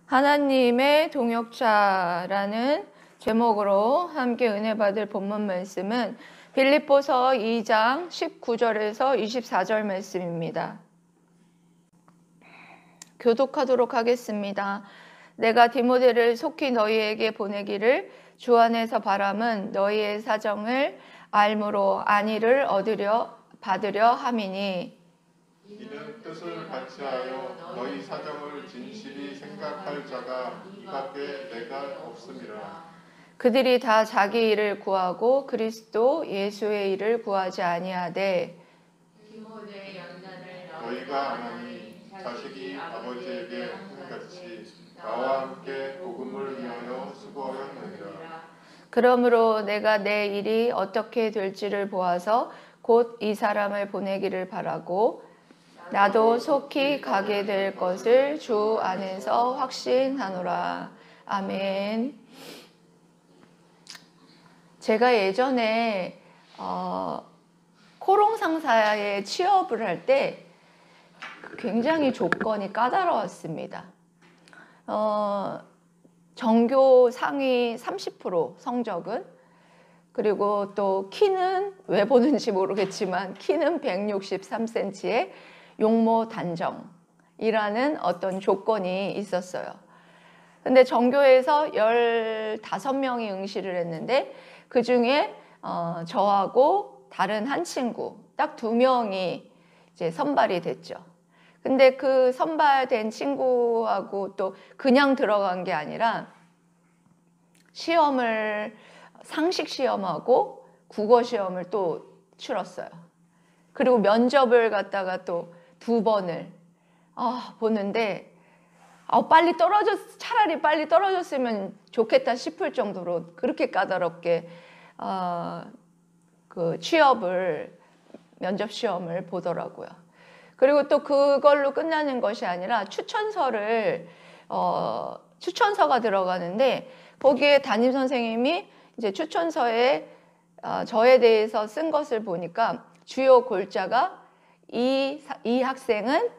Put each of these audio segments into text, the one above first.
하나님의 동역자라는 제목으로 함께 은혜 받을 본문 말씀은 빌립보서 2장 19절에서 24절 말씀입니다. 교독하도록 하겠습니다. 내가 디모데를 속히 너희에게 보내기를 주 안에서 바람은 너희의 사정을 알므로 안위를 받으려 함이니 이는 뜻을 같이 하여 너희 사정을 진실히 생각할 자가 이밖에 내가 없음이라. 그들이 다 자기 일을 구하고 그리스도 예수의 일을 구하지 아니하되 디모데 연단을 너희가 아나니 자식이 아버지에게 함같이 나와 함께 복음을 위하여 수고하였느니라. 그러므로 내가 내 일이 어떻게 될지를 보아서 곧 이 사람을 보내기를 바라고 나도 속히 가게 될 것을 주 안에서 확신하노라. 아멘. 제가 예전에 코롱상사에 취업을 할 때 굉장히 조건이 까다로웠습니다. 전교 상위 30% 성적은, 그리고 또 키는 왜 보는지 모르겠지만 키는 163cm에 용모 단정이라는 어떤 조건이 있었어요. 근데 전교에서 15명이 응시를 했는데 그 중에 저하고 다른 한 친구 딱 2명이 이제 선발이 됐죠. 근데 그 선발된 친구하고 또 그냥 들어간 게 아니라 상식 시험하고 국어 시험을 또 치렀어요. 그리고 면접을 갖다가 또 2번을 보는데 차라리 빨리 떨어졌으면 좋겠다 싶을 정도로 그렇게 까다롭게 그 면접 시험을 보더라고요. 그리고 또 그걸로 끝나는 것이 아니라 추천서가 들어가는데 거기에 담임 선생님이 이제 추천서에 저에 대해서 쓴 것을 보니까 주요 골자가 이 학생은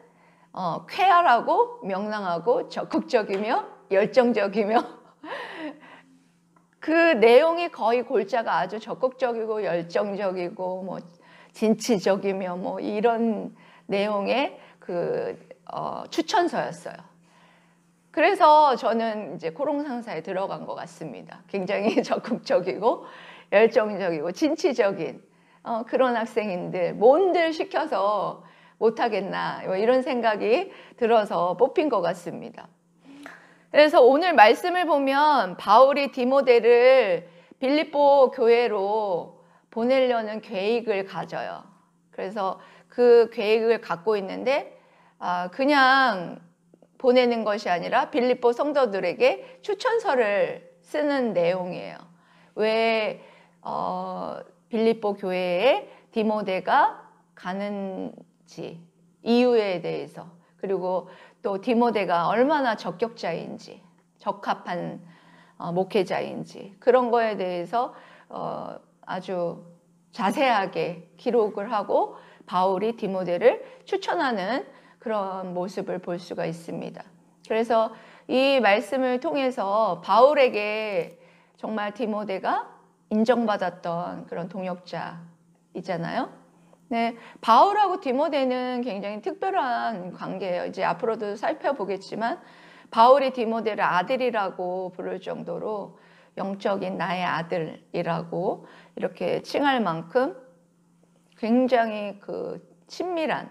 쾌활하고 명랑하고 적극적이며 열정적이며 그 내용이 거의 골자가 아주 적극적이고 열정적이고 뭐 진취적이며 뭐 이런 내용의 추천서였어요. 그래서 저는 이제 코롱상사에 들어간 것 같습니다. 굉장히 적극적이고 열정적이고 진취적인 그런 학생인들 뭔들 시켜서 못하겠나 이런 생각이 들어서 뽑힌 것 같습니다. 그래서 오늘 말씀을 보면 바울이 디모데를 빌립보 교회로 보내려는 계획을 가져요. 그래서 그 계획을 갖고 있는데 그냥 보내는 것이 아니라 빌립보 성도들에게 추천서를 쓰는 내용이에요. 왜 빌립보 교회에 디모데가 가는지 이유에 대해서, 그리고 또 디모데가 얼마나 적격자인지 적합한 목회자인지 그런 거에 대해서 아주 자세하게 기록을 하고 바울이 디모데를 추천하는 그런 모습을 볼 수가 있습니다. 그래서 이 말씀을 통해서 바울에게 정말 디모데가 인정받았던 그런 동역자이잖아요. 네, 바울하고 디모데는 굉장히 특별한 관계예요. 이제 앞으로도 살펴보겠지만 바울이 디모데를 아들이라고 부를 정도로 영적인 나의 아들이라고 이렇게 칭할 만큼 굉장히 친밀한,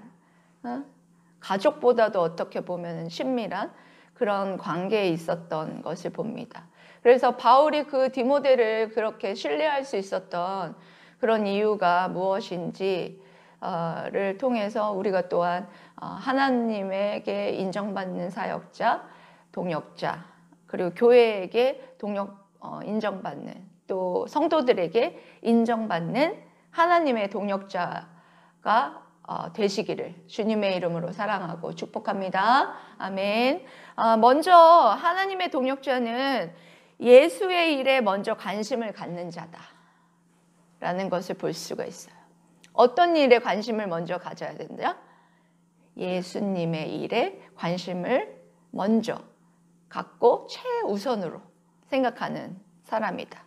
가족보다도 어떻게 보면 친밀한 그런 관계에 있었던 것을 봅니다. 그래서 바울이 그 디모데를 그렇게 신뢰할 수 있었던 그런 이유가 무엇인지를 통해서 우리가 또한 하나님에게 인정받는 사역자, 동역자, 그리고 교회에게 인정받는, 또 성도들에게 인정받는 하나님의 동역자가 되시기를 주님의 이름으로 사랑하고 축복합니다. 아멘. 먼저 하나님의 동역자는 예수의 일에 먼저 관심을 갖는 자다라는 것을 볼 수가 있어요. 어떤 일에 관심을 먼저 가져야 된다? 예수님의 일에 관심을 먼저 갖고 최우선으로 생각하는 사람이다.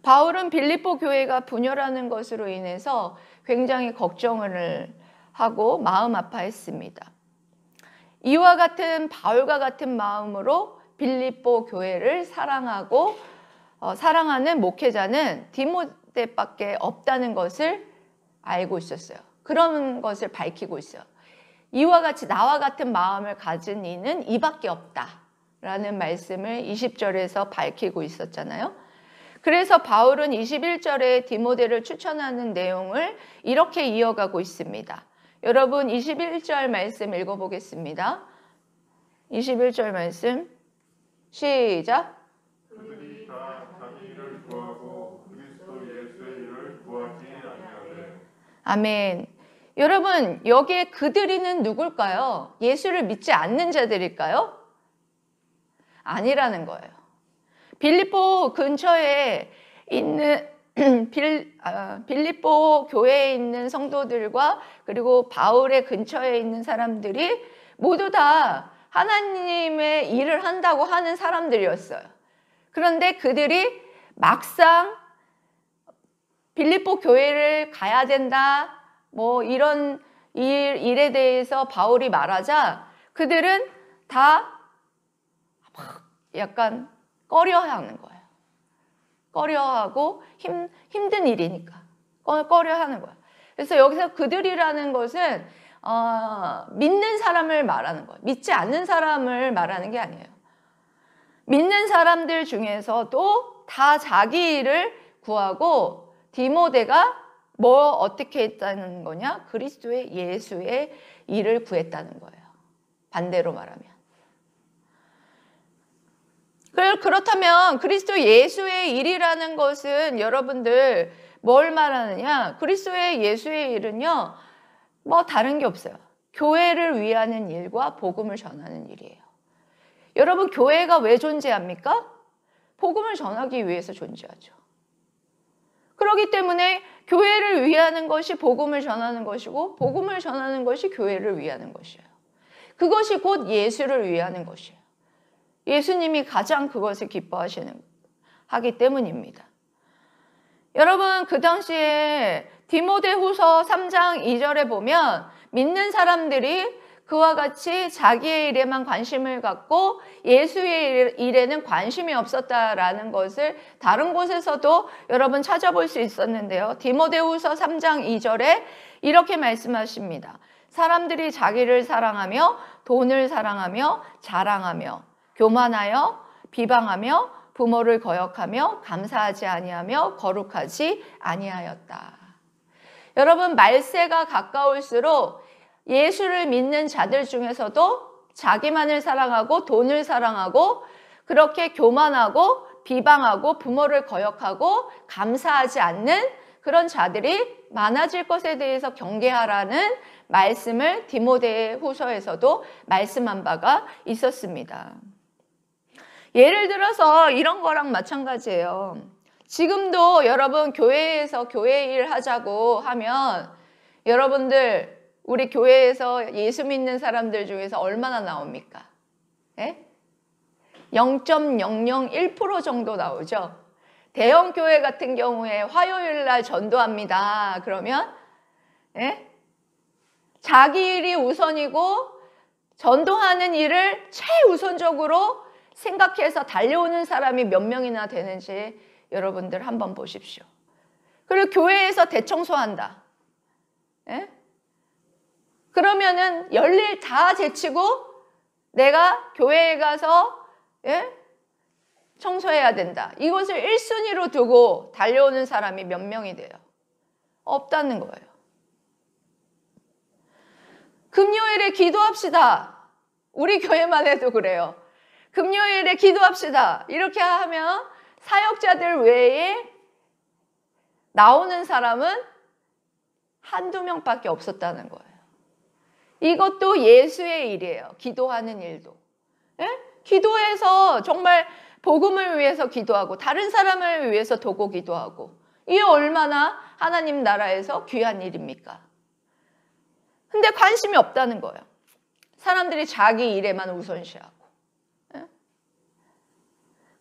바울은 빌립보 교회가 분열하는 것으로 인해서 굉장히 걱정을 하고 마음 아파했습니다. 이와 같은 바울과 같은 마음으로 빌립보 교회를 사랑하고 사랑하는 목회자는 디모데밖에 없다는 것을 알고 있었어요. 그런 것을 밝히고 있어요. 이와 같이 나와 같은 마음을 가진 이는 이밖에 없다라는 말씀을 20절에서 밝히고 있었잖아요. 그래서 바울은 21절에 디모데를 추천하는 내용을 이렇게 이어가고 있습니다. 여러분 21절 말씀 읽어보겠습니다. 21절 말씀 시작. 그들이 다 자기 일을 구하고 그리스도 예수의 일을 구하지 아니하되. 아멘. 여러분 여기에 그들이는 누굴까요? 예수를 믿지 않는 자들일까요? 아니라는 거예요. 빌립보 근처에 있는 빌립보 교회에 있는 성도들과 그리고 바울의 근처에 있는 사람들이 모두 다 하나님의 일을 한다고 하는 사람들이었어요. 그런데 그들이 막상 빌립보 교회를 가야 된다, 뭐 이런 일에 대해서 바울이 말하자 그들은 다 약간 꺼려하는 거예요. 꺼려하고 힘든 일이니까 꺼려하는 거예요. 그래서 여기서 그들이라는 것은 믿는 사람을 말하는 거예요. 믿지 않는 사람을 말하는 게 아니에요. 믿는 사람들 중에서도 다 자기 일을 구하고 디모데가 뭐 어떻게 했다는 거냐? 그리스도의 예수의 일을 구했다는 거예요. 반대로 말하면. 그렇다면 그리스도 예수의 일이라는 것은 여러분들 뭘 말하느냐? 그리스도의 예수의 일은요, 뭐 다른 게 없어요. 교회를 위하는 일과 복음을 전하는 일이에요. 여러분 교회가 왜 존재합니까? 복음을 전하기 위해서 존재하죠. 그렇기 때문에 교회를 위하는 것이 복음을 전하는 것이고 복음을 전하는 것이 교회를 위하는 것이에요. 그것이 곧 예수를 위하는 것이에요. 예수님이 가장 그것을 하기 때문입니다. 여러분 그 당시에 디모데후서 3장 2절에 보면 믿는 사람들이 그와 같이 자기의 일에만 관심을 갖고 예수의 일에는 관심이 없었다라는 것을 다른 곳에서도 여러분 찾아볼 수 있었는데요. 디모데후서 3장 2절에 이렇게 말씀하십니다. 사람들이 자기를 사랑하며 돈을 사랑하며 자랑하며 교만하여 비방하며 부모를 거역하며 감사하지 아니하며 거룩하지 아니하였다. 여러분 말세가 가까울수록 예수를 믿는 자들 중에서도 자기만을 사랑하고 돈을 사랑하고 그렇게 교만하고 비방하고 부모를 거역하고 감사하지 않는 그런 자들이 많아질 것에 대해서 경계하라는 말씀을 디모데후서에서도 말씀한 바가 있었습니다. 예를 들어서 이런 거랑 마찬가지예요. 지금도 여러분 교회에서 교회 일 하자고 하면 여러분들 우리 교회에서 예수 믿는 사람들 중에서 얼마나 나옵니까? 예? 0.001% 정도 나오죠. 대형 교회 같은 경우에 화요일 날 전도합니다. 그러면 예? 자기 일이 우선이고 전도하는 일을 최우선적으로 생각해서 달려오는 사람이 몇 명이나 되는지 여러분들 한번 보십시오. 그리고 교회에서 대청소한다. 예? 그러면은 열일 다 제치고 내가 교회에 가서 예? 청소해야 된다. 이것을 1순위로 두고 달려오는 사람이 몇 명이 돼요? 없다는 거예요. 금요일에 기도합시다. 우리 교회만 해도 그래요. 금요일에 기도합시다. 이렇게 하면 사역자들 외에 나오는 사람은 한두 명밖에 없었다는 거예요. 이것도 예수의 일이에요. 기도하는 일도. 예? 기도해서 정말 복음을 위해서 기도하고 다른 사람을 위해서 도고 기도하고 이게 얼마나 하나님 나라에서 귀한 일입니까? 근데 관심이 없다는 거예요. 사람들이 자기 일에만 우선시하고. 예?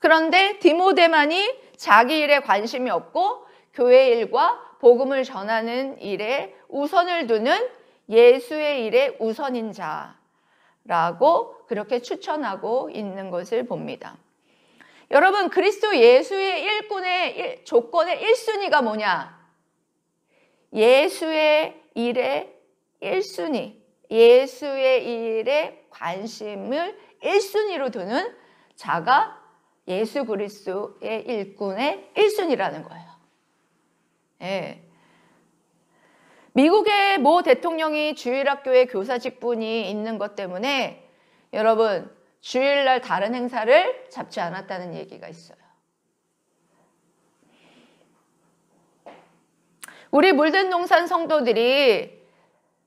그런데 디모데만이 자기 일에 관심이 없고 교회 일과 복음을 전하는 일에 우선을 두는 예수의 일에 우선인 자라고 그렇게 추천하고 있는 것을 봅니다. 여러분, 그리스도 예수의 일꾼의 조건의 1순위가 뭐냐? 예수의 일에 1순위, 예수의 일에 관심을 1순위로 두는 자가 예수 그리스도의 일꾼의 1순위라는 거예요. 예. 미국의 모 대통령이 주일학교에 교사 직분이 있는 것 때문에 여러분, 주일날 다른 행사를 잡지 않았다는 얘기가 있어요. 우리 물든 동산 성도들이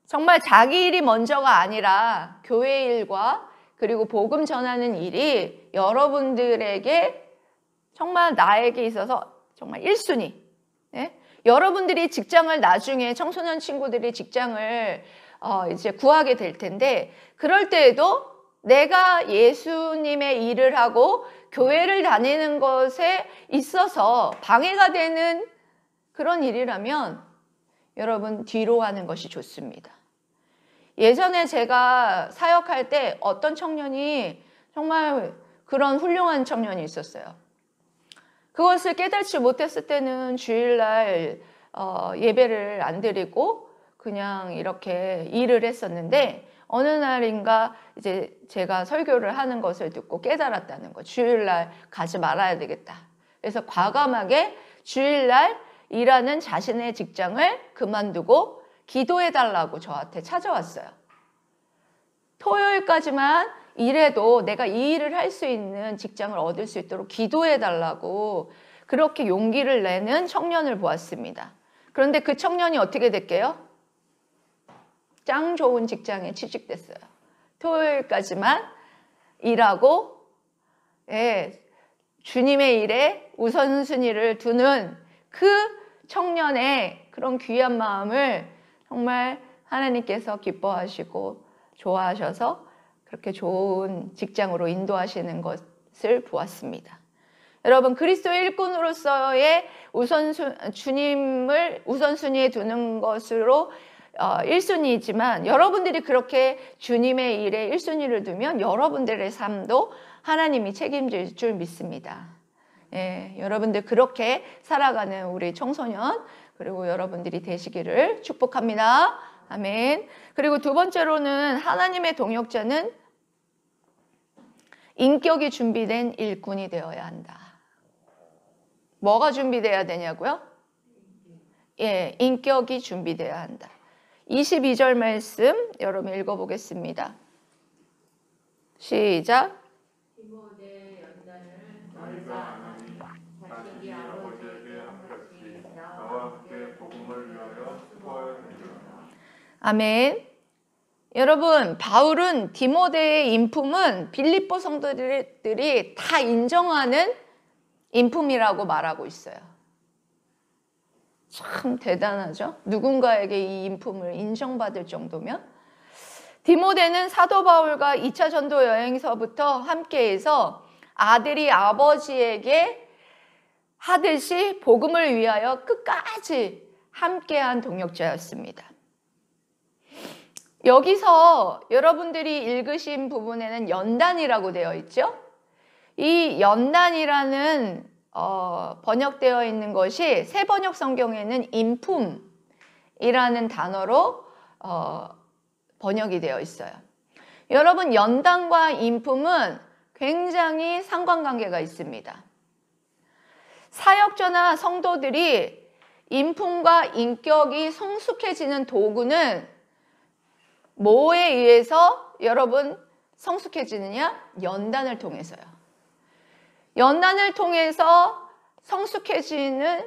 정말 자기 일이 먼저가 아니라 교회 일과 그리고 복음 전하는 일이 여러분들에게 정말 나에게 있어서 정말 1순위. 네? 여러분들이 직장을 나중에 청소년 친구들이 직장을 이제 구하게 될 텐데 그럴 때에도 내가 예수님의 일을 하고 교회를 다니는 것에 있어서 방해가 되는 그런 일이라면 여러분 뒤로 하는 것이 좋습니다. 예전에 제가 사역할 때 어떤 청년이 정말 그런 훌륭한 청년이 있었어요. 그것을 깨닫지 못했을 때는 주일날 예배를 안 드리고 그냥 이렇게 일을 했었는데 어느 날인가 이제 제가 설교를 하는 것을 듣고 깨달았다는 거. 주일날 가지 말아야 되겠다. 그래서 과감하게 주일날 일하는 자신의 직장을 그만두고 기도해달라고 저한테 찾아왔어요. 토요일까지만 일해도 내가 이 일을 할 수 있는 직장을 얻을 수 있도록 기도해달라고 그렇게 용기를 내는 청년을 보았습니다. 그런데 그 청년이 어떻게 됐게요? 짱 좋은 직장에 취직됐어요. 토요일까지만 일하고 주님의 일에 우선순위를 두는 그 청년의 그런 귀한 마음을 정말 하나님께서 기뻐하시고 좋아하셔서 그렇게 좋은 직장으로 인도하시는 것을 보았습니다. 여러분, 그리스도 일꾼으로서의 주님을 우선순위에 두는 것으로 1순위이지만 여러분들이 그렇게 주님의 일에 1순위를 두면 여러분들의 삶도 하나님이 책임질 줄 믿습니다. 여러분들 그렇게 살아가는 우리 청소년 그리고 여러분들이 되시기를 축복합니다. 아멘. 그리고 두 번째로는 하나님의 동역자는 인격이 준비된 일꾼이 되어야 한다. 뭐가 준비되어야 되냐고요? 인격이 준비되어야 한다. 22절 말씀 여러분 읽어보겠습니다. 시작. 디모데 연단을 너희가 하나님 자신이 아버지에게 함같이 나와 함께 복음을 위하여 수고하였느니라. 아멘. 여러분, 바울은 디모데의 인품은 빌립보 성도들이 다 인정하는 인품이라고 말하고 있어요. 참 대단하죠? 누군가에게 이 인품을 인정받을 정도면. 디모데는 사도 바울과 2차 전도 여행서부터 함께해서 아들이 아버지에게 하듯이 복음을 위하여 끝까지 함께한 동역자였습니다. 여기서 여러분들이 읽으신 부분에는 연단이라고 되어 있죠. 이 연단이라는 번역되어 있는 것이 새 번역 성경에는 인품이라는 단어로 번역이 되어 있어요. 여러분, 연단과 인품은 굉장히 상관관계가 있습니다. 사역자나 성도들이 인품과 인격이 성숙해지는 도구는 뭐에 의해서 여러분 성숙해지느냐? 연단을 통해서요. 연단을 통해서 성숙해지면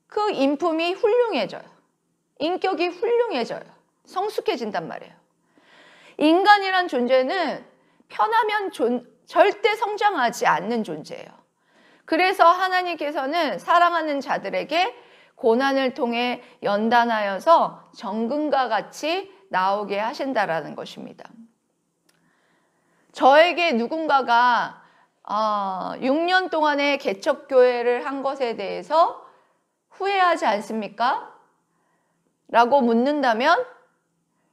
그 인품이 훌륭해져요. 인격이 훌륭해져요. 성숙해진단 말이에요. 인간이란 존재는 편하면 절대 성장하지 않는 존재예요. 그래서 하나님께서는 사랑하는 자들에게 고난을 통해 연단하여서 정금과 같이 나오게 하신다라는 것입니다. 저에게 누군가가 6년 동안의 개척교회를 한 것에 대해서 후회하지 않습니까? 라고 묻는다면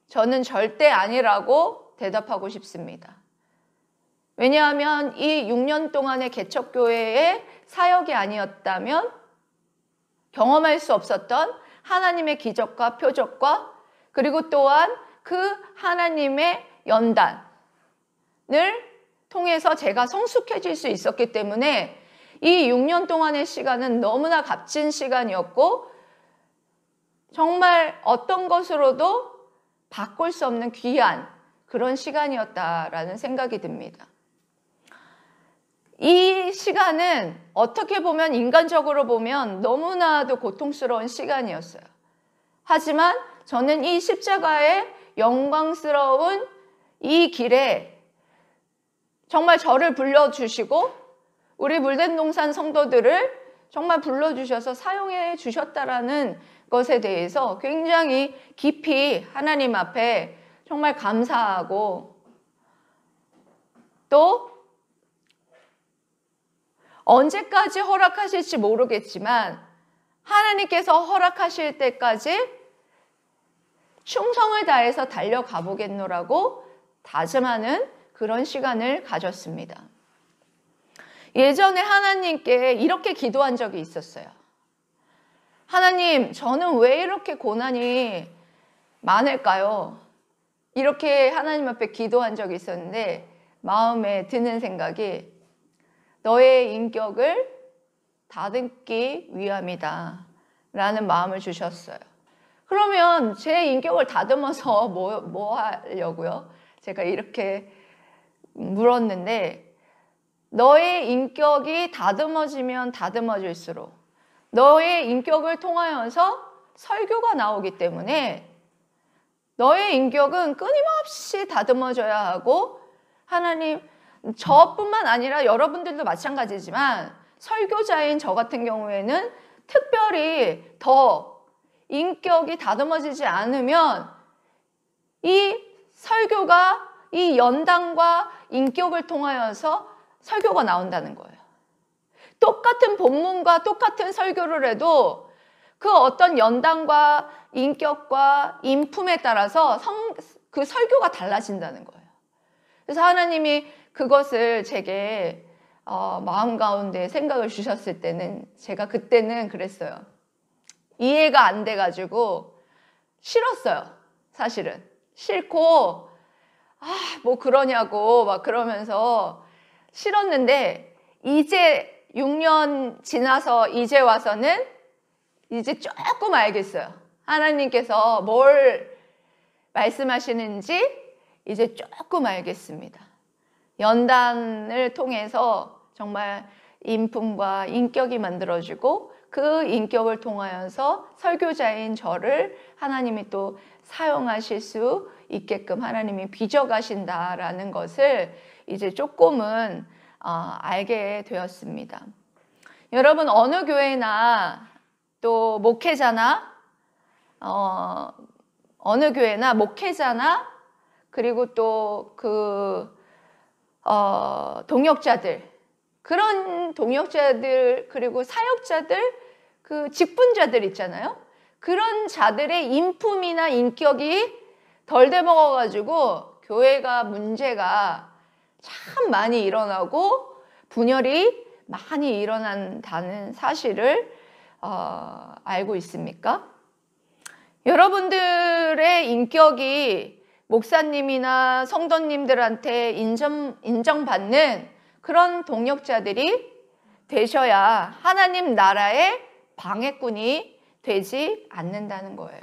저는 절대 아니라고 대답하고 싶습니다. 왜냐하면 이 6년 동안의 개척교회의 사역이 아니었다면 경험할 수 없었던 하나님의 기적과 표적과 그리고 또한 그 하나님의 연단을 통해서 제가 성숙해질 수 있었기 때문에 이 6년 동안의 시간은 너무나 값진 시간이었고 정말 어떤 것으로도 바꿀 수 없는 귀한 그런 시간이었다라는 생각이 듭니다. 이 시간은 어떻게 보면 인간적으로 보면 너무나도 고통스러운 시간이었어요. 하지만 저는 이 십자가의 영광스러운 이 길에 정말 저를 불러주시고 우리 물된동산 성도들을 정말 불러주셔서 사용해 주셨다라는 것에 대해서 굉장히 깊이 하나님 앞에 정말 감사하고 또 언제까지 허락하실지 모르겠지만 하나님께서 허락하실 때까지 충성을 다해서 달려가 보겠노라고 다짐하는 그런 시간을 가졌습니다. 예전에 하나님께 이렇게 기도한 적이 있었어요. 하나님, 저는 왜 이렇게 고난이 많을까요? 이렇게 하나님 앞에 기도한 적이 있었는데 마음에 드는 생각이 너의 인격을 다듬기 위함이다 라는 마음을 주셨어요. 그러면 제 인격을 다듬어서 뭐 하려고요? 제가 이렇게 물었는데 너의 인격이 다듬어지면 다듬어질수록 너의 인격을 통하여서 설교가 나오기 때문에 너의 인격은 끊임없이 다듬어져야 하고 하나님 저뿐만 아니라 여러분들도 마찬가지지만 설교자인 저 같은 경우에는 특별히 더 인격이 다듬어지지 않으면 이 설교가 이 연단과 인격을 통하여서 설교가 나온다는 거예요. 똑같은 본문과 똑같은 설교를 해도 그 어떤 연단과 인격과 인품에 따라서 그 설교가 달라진다는 거예요. 그래서 하나님이 그것을 제게 마음 가운데 생각을 주셨을 때는 제가 그때는 그랬어요. 이해가 안 돼가지고 싫었어요. 사실은 싫고 뭐 그러냐고 막 그러면서 싫었는데 이제 6년 지나서 이제 와서는 이제 조금 알겠어요. 하나님께서 뭘 말씀하시는지 이제 조금 알겠습니다. 연단을 통해서 정말 인품과 인격이 만들어지고 그 인격을 통하여서 설교자인 저를 하나님이 또 사용하실 수 있게끔 하나님이 빚어가신다라는 것을 이제 조금은 알게 되었습니다. 여러분 어느 교회나 또 목회자나 어느 교회나 목회자나 그리고 또 동역자들 그런 동역자들 그리고 사역자들 그 직분자들 있잖아요. 그런 자들의 인품이나 인격이 덜 돼먹어가지고 교회가 문제가 참 많이 일어나고 분열이 많이 일어난다는 사실을 알고 있습니까? 여러분들의 인격이 목사님이나 성도님들한테 인정받는 그런 동역자들이 되셔야 하나님 나라의 방해꾼이 되지 않는다는 거예요.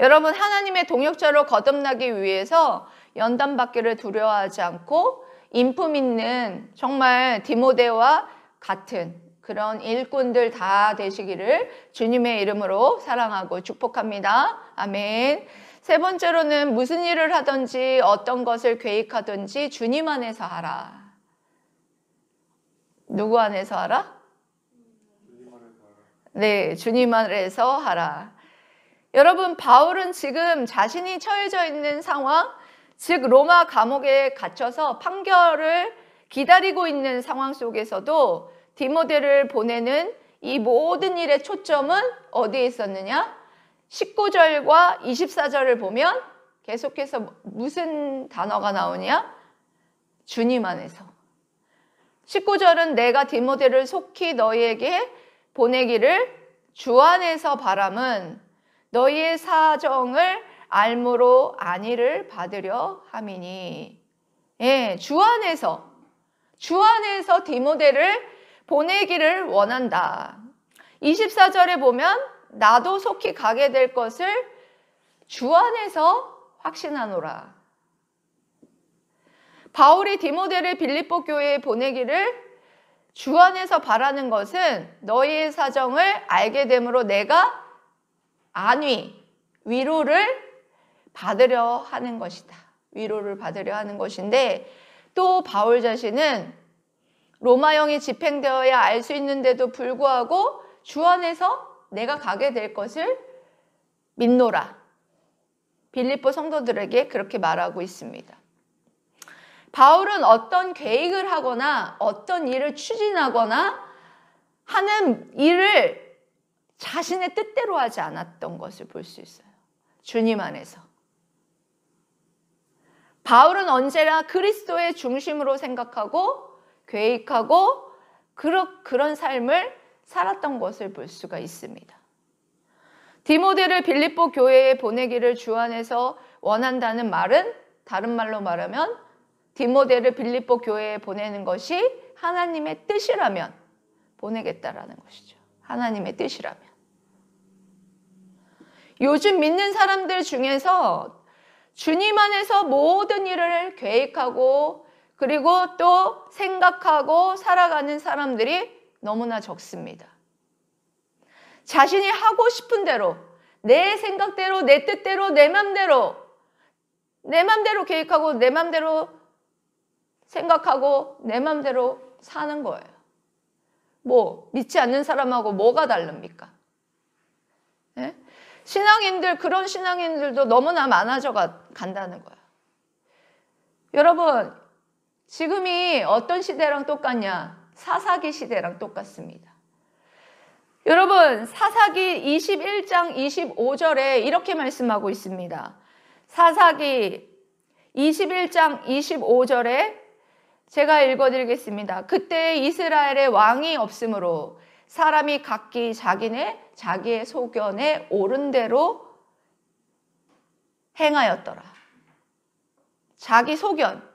여러분 하나님의 동역자로 거듭나기 위해서 연단받기를 두려워하지 않고 인품 있는 정말 디모데와 같은 그런 일꾼들 다 되시기를 주님의 이름으로 사랑하고 축복합니다. 아멘. 세 번째로는 무슨 일을 하든지 어떤 것을 계획하든지 주님 안에서 하라. 누구 안에서 하라? 네, 주님 안에서 하라. 여러분 바울은 지금 자신이 처해져 있는 상황, 즉 로마 감옥에 갇혀서 판결을 기다리고 있는 상황 속에서도 디모데를 보내는 이 모든 일의 초점은 어디에 있었느냐? 19절과 24절을 보면 계속해서 무슨 단어가 나오냐? 주님 안에서. 19절은 내가 디모데를 속히 너희에게 보내기를 주 안에서 바람은 너희의 사정을 알므로 안위를 받으려 함이니. 예, 주 안에서 디모데를 보내기를 원한다. 24절에 보면 나도 속히 가게 될 것을 주 안에서 확신하노라. 바울이 디모데를 빌립보 교회에 보내기를 주 안에서 바라는 것은 너희의 사정을 알게 되므로 내가 안위, 위로를 받으려 하는 것이다. 위로를 받으려 하는 것인데 또 바울 자신은 로마형이 집행되어야 알 수 있는데도 불구하고 주 안에서 내가 가게 될 것을 믿노라. 빌립보 성도들에게 그렇게 말하고 있습니다. 바울은 어떤 계획을 하거나 어떤 일을 추진하거나 하는 일을 자신의 뜻대로 하지 않았던 것을 볼 수 있어요. 주님 안에서. 바울은 언제나 그리스도의 중심으로 생각하고 계획하고 그런 삶을 살았던 것을 볼 수가 있습니다. 디모데를 빌립보 교회에 보내기를 주 안에서 원한다는 말은 다른 말로 말하면 디모데를 빌립보 교회에 보내는 것이 하나님의 뜻이라면 보내겠다라는 것이죠. 하나님의 뜻이라면. 요즘 믿는 사람들 중에서 주님 안에서 모든 일을 계획하고 그리고 또 생각하고 살아가는 사람들이 너무나 적습니다. 자신이 하고 싶은 대로 내 생각대로 내 뜻대로 내 맘대로 계획하고 내 맘대로 생각하고 내 맘대로 사는 거예요. 뭐 믿지 않는 사람하고 뭐가 다릅니까? 네? 그런 신앙인들도 너무나 많아져 간다는 거예요. 여러분, 지금이 어떤 시대랑 똑같냐? 사사기 시대랑 똑같습니다. 여러분, 사사기 21장 25절에 이렇게 말씀하고 있습니다. 사사기 21장 25절에 제가 읽어드리겠습니다. 그때 이스라엘에 왕이 없으므로 사람이 각기 자기의 소견에 옳은 대로 행하였더라. 자기 소견,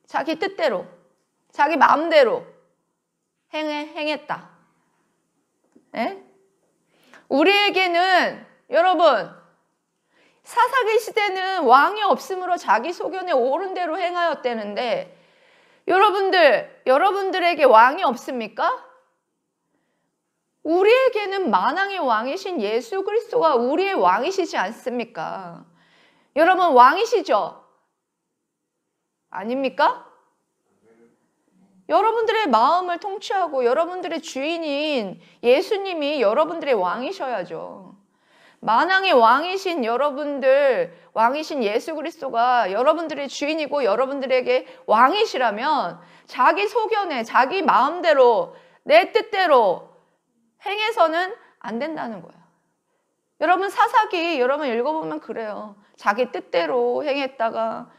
자기 뜻대로, 자기 마음대로 행했다. 네? 우리에게는 여러분 사사기 시대는 왕이 없으므로 자기 소견에 옳은 대로 행하였다는데 여러분들에게 왕이 없습니까? 우리에게는 만왕의 왕이신 예수 그리스도가 우리의 왕이시지 않습니까? 여러분 왕이시죠? 아닙니까? 여러분들의 마음을 통치하고 여러분들의 주인인 예수님이 여러분들의 왕이셔야죠. 만왕의 왕이신 왕이신 예수 그리스도가 여러분들의 주인이고 여러분들에게 왕이시라면 자기 소견에 자기 마음대로 내 뜻대로 행해서는 안 된다는 거예요. 여러분 사사기 여러분 읽어보면 그래요. 자기 뜻대로 행했다가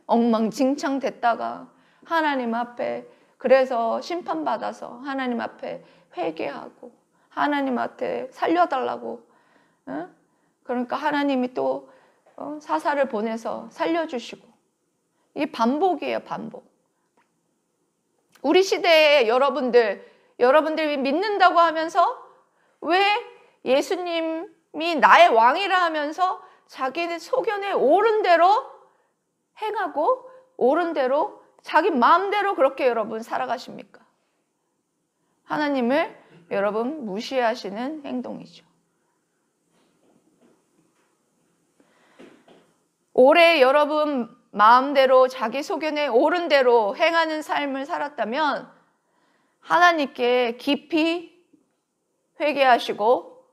엉망진창 됐다가 하나님 앞에 그래서 심판받아서 하나님 앞에 회개하고 하나님 앞에 살려달라고 그러니까 하나님이 또 사사를 보내서 살려주시고 이 반복이에요. 반복. 우리 시대에 여러분들이 믿는다고 하면서 왜 예수님이 나의 왕이라 하면서 자기의 소견에 옳은 대로 행하고 옳은 대로 자기 마음대로 그렇게 여러분 살아가십니까? 하나님을 여러분 무시하시는 행동이죠. 올해 여러분 마음대로 자기 소견에 옳은 대로 행하는 삶을 살았다면 하나님께 깊이 회개하시고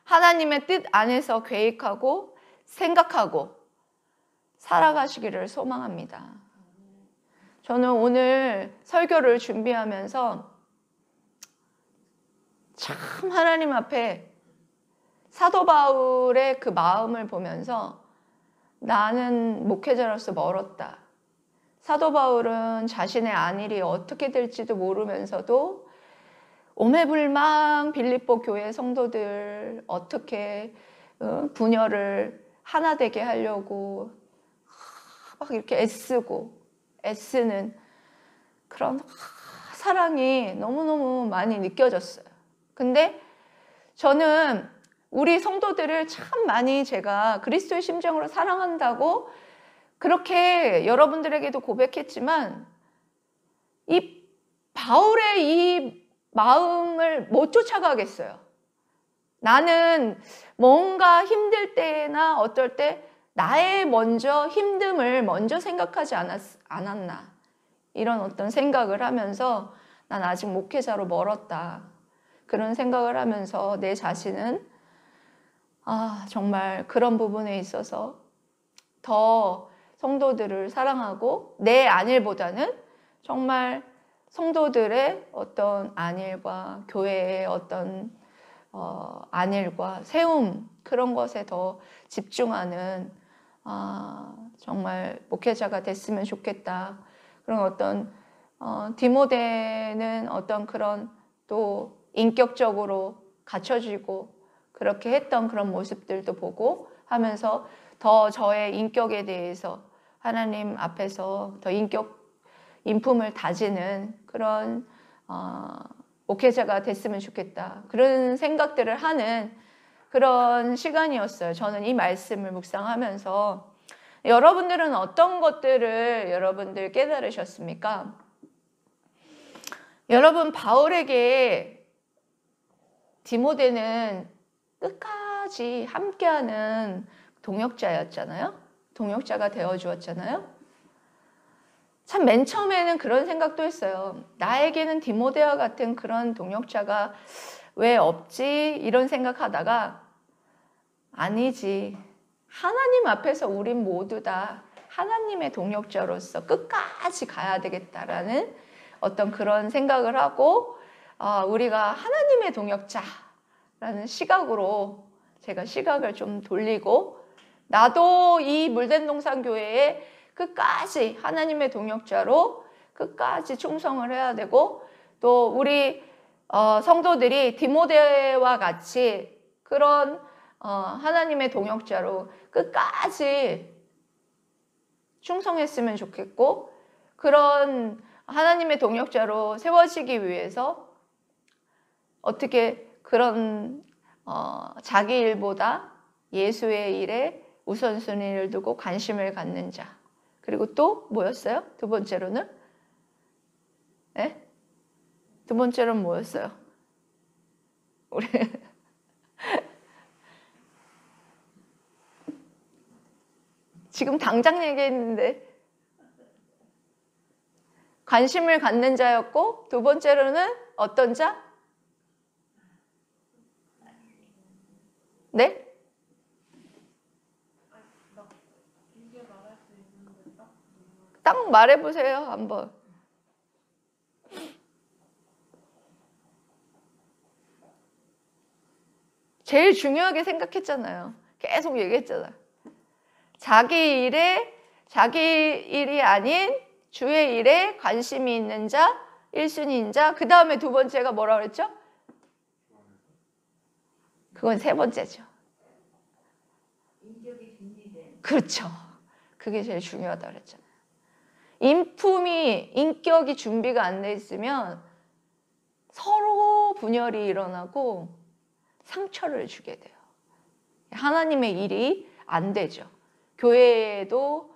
하나님의 뜻 안에서 계획하고 생각하고 살아가시기를 소망합니다. 저는 오늘 설교를 준비하면서 참 하나님 앞에 사도 바울의 그 마음을 보면서 나는 목회자로서 멀었다. 사도 바울은 자신의 안일이 어떻게 될지도 모르면서도 오매불망 빌립보 교회 성도들 어떻게 분열을 하나 되게 하려고 막 이렇게 애쓰는 그런 사랑이 너무너무 많이 느껴졌어요. 근데 저는 우리 성도들을 참 많이 제가 그리스도의 심정으로 사랑한다고 그렇게 여러분들에게도 고백했지만 이 바울의 이 마음을 못 쫓아가겠어요. 나는 뭔가 힘들 때나 어떨 때 나의 먼저 힘듦을 먼저 생각하지 않았나 이런 어떤 생각을 하면서 난 아직 목회자로 멀었다 그런 생각을 하면서 내 자신은 정말 그런 부분에 있어서 더 성도들을 사랑하고 내 안일보다는 정말 성도들의 어떤 안일과 교회의 어떤 안일과 세움 그런 것에 더 집중하는 정말 목회자가 됐으면 좋겠다. 그런 어떤 디모데는 어떤 그런 또 인격적으로 갖춰지고 그렇게 했던 그런 모습들도 보고 하면서 더 저의 인격에 대해서 하나님 앞에서 더 인품을 다지는 그런 목회자가 됐으면 좋겠다. 그런 생각들을 하는 그런 시간이었어요. 저는 이 말씀을 묵상하면서 여러분들은 어떤 것들을 여러분들 깨달으셨습니까? 여러분 바울에게 디모데는 끝까지 함께하는 동역자였잖아요. 동역자가 되어주었잖아요. 참 맨 처음에는 그런 생각도 했어요. 나에게는 디모데와 같은 그런 동역자가 왜 없지? 이런 생각하다가 아니지. 하나님 앞에서 우린 모두 다 하나님의 동역자로서 끝까지 가야 되겠다라는 어떤 그런 생각을 하고 우리가 하나님의 동역자라는 시각으로 제가 시각을 좀 돌리고 나도 이 물된 동산교회에 끝까지 하나님의 동역자로 끝까지 충성을 해야 되고 또 우리 성도들이 디모데와 같이 그런 하나님의 동역자로 끝까지 충성했으면 좋겠고 그런 하나님의 동역자로 세워지기 위해서 어떻게 그런 자기 일보다 예수의 일에 우선순위를 두고 관심을 갖는 자. 그리고 또 뭐였어요? 두 번째로는? 네? 두 번째로는 뭐였어요? 우리 지금 당장 얘기했는데 관심을 갖는 자였고 두 번째로는 어떤 자? 네? 딱 말해보세요 한번. 제일 중요하게 생각했잖아요. 계속 얘기했잖아요. 자기 일이 아닌 주의 일에 관심이 있는 자, 1순위인 자. 그 다음에 두 번째가 뭐라고 그랬죠? 그건 세 번째죠. 인격이 준비된. 그렇죠. 그게 제일 중요하다고 그랬잖아요. 인격이 준비가 안 돼 있으면 서로 분열이 일어나고 상처를 주게 돼요. 하나님의 일이 안 되죠. 교회에도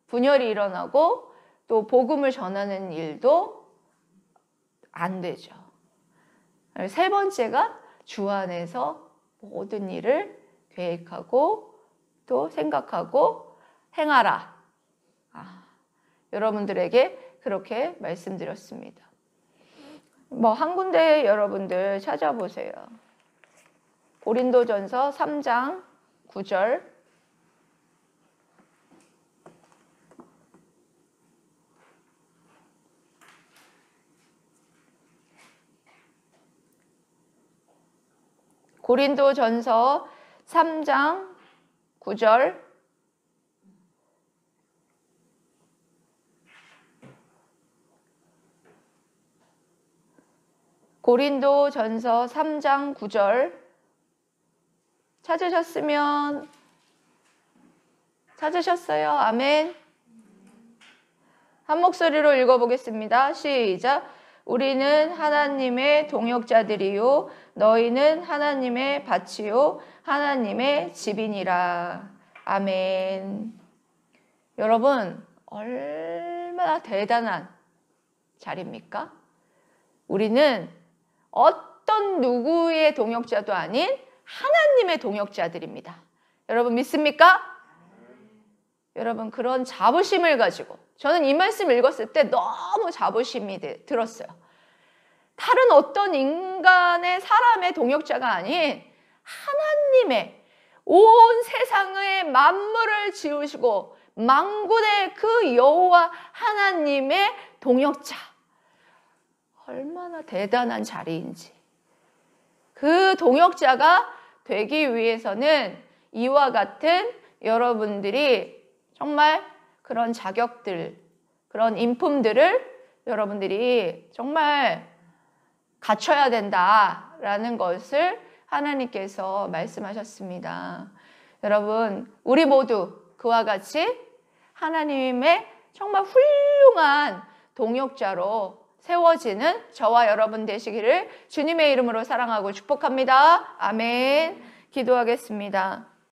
분열이 일어나고 또 복음을 전하는 일도 안 되죠. 세 번째가 주 안에서 모든 일을 계획하고 또 생각하고 행하라. 여러분들에게 그렇게 말씀드렸습니다. 한 군데 여러분들 찾아보세요. 고린도전서 3장 9절. 고린도전서 3장 9절. 고린도전서 3장 9절. 찾으셨어요? 아멘. 한 목소리로 읽어보겠습니다. 시작. 우리는 하나님의 동역자들이요 너희는 하나님의 밭이요 하나님의 집이니라. 아멘. 여러분, 얼마나 대단한 자리입니까? 우리는 어떤 누구의 동역자도 아닌 하나님의 동역자들입니다. 여러분 믿습니까? 여러분, 그런 자부심을 가지고, 저는 이 말씀 읽었을 때 너무 자부심이 들었어요. 다른 어떤 인간의 사람의 동역자가 아닌 하나님의 온 세상의 만물을 지으시고 만군의 그 여호와 하나님의 동역자. 얼마나 대단한 자리인지. 그 동역자가 되기 위해서는 이와 같은 여러분들이 정말 그런 자격들, 그런 인품들을 여러분들이 정말 갖춰야 된다라는 것을 하나님께서 말씀하셨습니다. 여러분, 우리 모두 그와 같이 하나님의 정말 훌륭한 동역자로 세워지는 저와 여러분 되시기를 주님의 이름으로 사랑하고 축복합니다. 아멘. 기도하겠습니다.